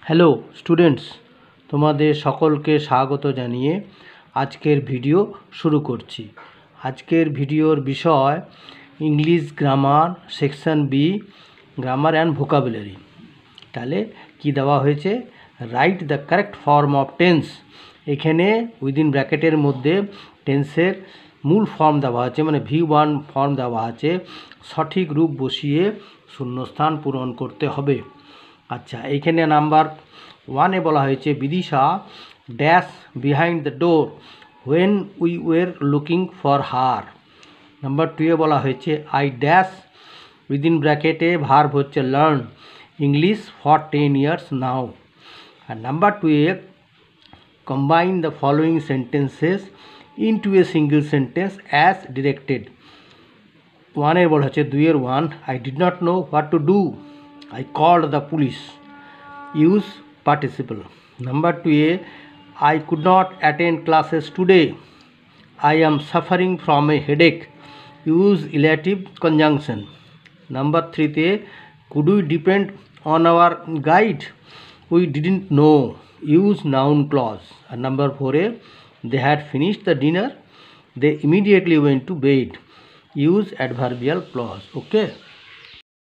Hello students, তোমাদের সকলকে স্বাগত জানিয়ে আজকের ভিডিও শুরু করছি। আজকের ভিডিওর বিষয় English grammar section B, grammar and vocabulary. তাহলে কি দেওয়া হয়েছে? Write the correct form of tense. এখানে উইদিন ব্র্যাকেটের মধ্যে টেন্সের মূল ফর্ম দেওয়া আছে, মানে V1 ফর্ম দেওয়া আছে। সঠিক রূপ বসিয়ে শূন্যস্থান পূরণ করতে হবে। আচ্ছা, এইখানে নাম্বার 1-এ বলা হয়েছে Bidisha dash behind the door when we were looking for her. Number 2-এ বলা হয়েছে আই ড্যাশ উইদিন ব্র্যাকেটে ভার্ব হচ্ছে learn English for 10 years now. আর নাম্বার 2-এ combine the following sentences into a single sentence as directed. 1-এর বলা হচ্ছে 2-এর 1, I did not know what to do, I called the police. Use participle. Number 2-a, I could not attend classes today. I am suffering from a headache. Use elative conjunction. Number 3-te, could we depend on our guide? We didn't know. Use noun clause. And number 4-a, they had finished the dinner. They immediately went to bed. Use adverbial clause. Okay.